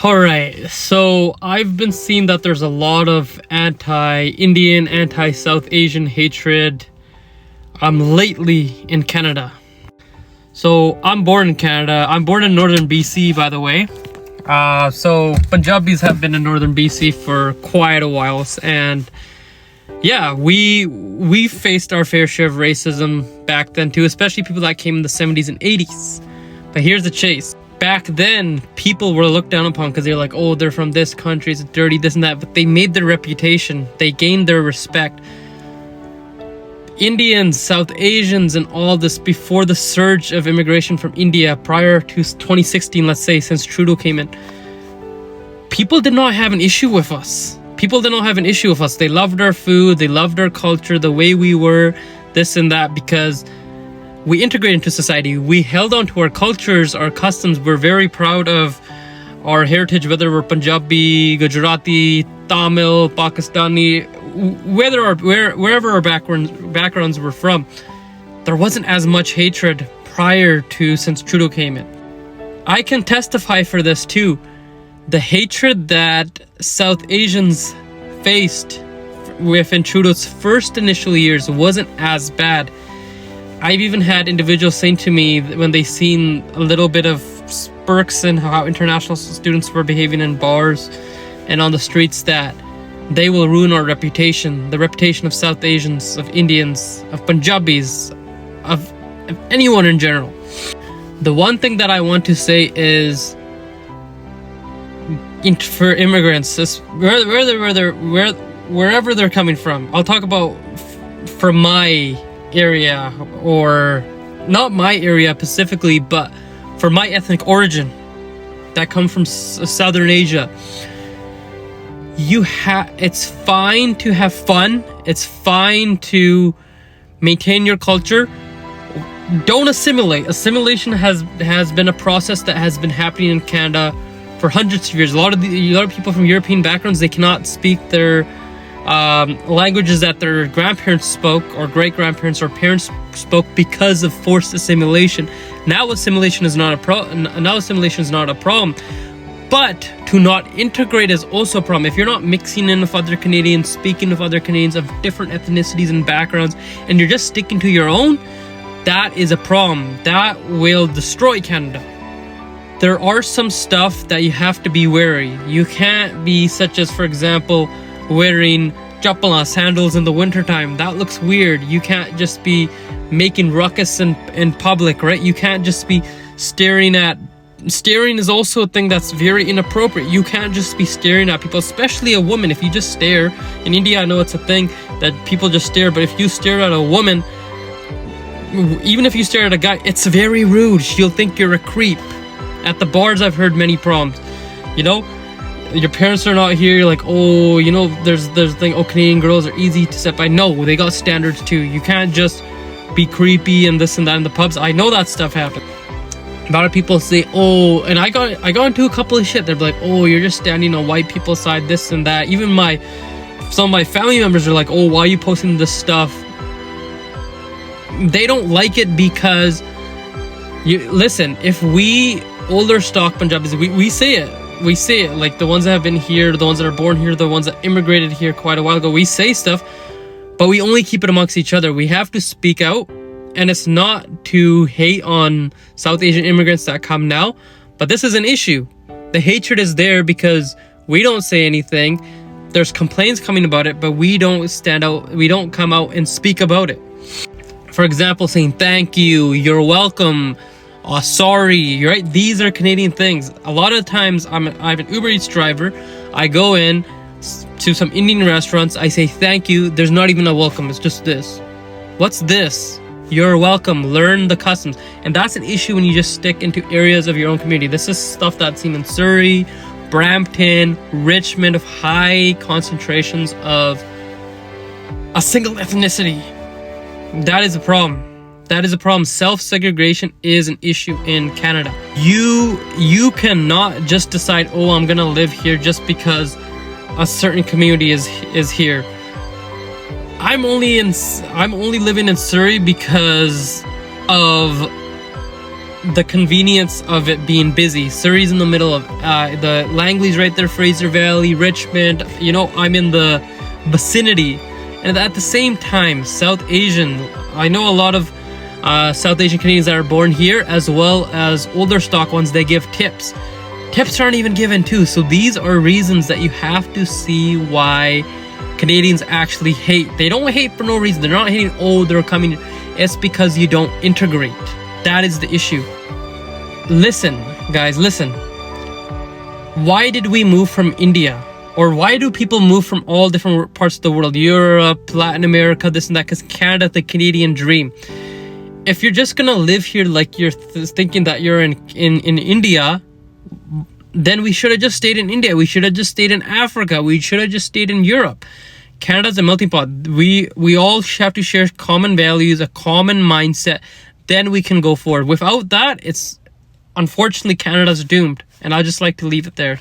Alright, so I've been seeing that there's a lot of anti-Indian, anti-South Asian hatred lately in Canada. So I'm born in Canada. I'm born in northern BC, by the way. So Punjabis have been in northern BC for quite a while, and yeah, we faced our fair share of racism back then too, especially people that came in the 70s and 80s. But here's the chase. Back then, people were looked down upon because they're like, oh, they're from this country, it's dirty, this and that. But they made their reputation. They gained their respect. Indians, South Asians, and all this before the surge of immigration from India prior to 2016, let's say, since Trudeau came in, people did not have an issue with us. People did not have an issue with us. They loved our food, they loved our culture, the way we were, this and that, because we integrated into society. We held on to our cultures, our customs. We're very proud of our heritage, whether we're Punjabi, Gujarati, Tamil, Pakistani, wherever our backgrounds were from. There wasn't as much hatred since Trudeau came in. I can testify for this too. The hatred that South Asians faced within Trudeau's first initial years wasn't as bad. I've even had individuals saying to me when they seen a little bit of spurks in how international students were behaving in bars and on the streets that they will ruin our reputation, the reputation of South Asians, of Indians, of Punjabis, of anyone in general. The one thing that I want to say is, for immigrants, wherever they're coming from, I'll talk about from my area, or not my area specifically, but for my ethnic origin that come from Southern Asia. It's fine to have fun. It's fine to maintain your culture. Don't assimilate. Assimilation has been a process that has been happening in Canada for hundreds of years. A lot of people from European backgrounds, they cannot speak their languages that their grandparents spoke, or great-grandparents or parents spoke, because of forced assimilation. Now assimilation is not a problem, but to not integrate is also a problem. If you're not mixing in with other Canadians, speaking with other Canadians of different ethnicities and backgrounds, and you're just sticking to your own, that is a problem. That will destroy Canada. There are some stuff that you have to be wary. You can't be, such as, for example, wearing chappala, sandals in the wintertime. That looks weird. You can't just be making ruckus in public, right? You can't just be staring is also a thing that's very inappropriate. You can't just be staring at people, especially a woman. If you just stare, in India I know it's a thing that people just stare, but if you stare at a woman, even if you stare at a guy, it's very rude. She'll think you're a creep. At the bars, I've heard many problems. You know, your parents are not here. You're like, oh, you know, there's a thing. Oh, Canadian girls are easy to step by. No, they got standards too. You can't just be creepy and this and that in the pubs. I know that stuff happens. A lot of people say, oh, and I got into a couple of shit. They're like, oh, you're just standing on white people's side, this and that. Even some of my family members are like, oh, why are you posting this stuff? They don't like it because listen, if we older stock Punjabis, we say it, like the ones that have been here, the ones that are born here, the ones that immigrated here quite a while ago, we say stuff, but we only keep it amongst each other. We have to speak out, and it's not to hate on South Asian immigrants that come now, but this is an issue. The hatred is there because we don't say anything. There's complaints coming about it, but we don't stand out. We don't come out and speak about it. For example, saying thank you, you're welcome, sorry, right? These are Canadian things. A lot of times, I'm an Uber Eats driver. I go in to some Indian restaurants. I say thank you. There's not even a welcome. It's just this. What's this? You're welcome. Learn the customs. And that's an issue when you just stick into areas of your own community. This is stuff that's seen in Surrey, Brampton, Richmond, of high concentrations of a single ethnicity. That is a problem. That is a problem. Self-segregation is an issue in Canada. You cannot just decide, oh, I'm gonna live here just because a certain community is here. I'm only living in Surrey because of the convenience of it being busy. Surrey's in the middle of the Langley's right there, Fraser Valley, Richmond. You know, I'm in the vicinity. And at the same time, South Asian, I know a lot of South Asian Canadians that are born here, as well as older stock ones, they give tips. Tips aren't even given too. So these are reasons that you have to see why Canadians actually hate. They don't hate for no reason. They're not hating, oh, they're coming. It's because you don't integrate. That is the issue. Listen, guys, listen. Why did we move from India? Or why do people move from all different parts of the world? Europe, Latin America, this and that. Because Canada, the Canadian dream. If you're just gonna live here like you're thinking that you're in India, then we should have just stayed in India. We should have just stayed in Africa. We should have just stayed in Europe. Canada's a melting pot. We all have to share common values, a common mindset. Then we can go forward. Without that, it's unfortunately Canada's doomed. And I'd just like to leave it there.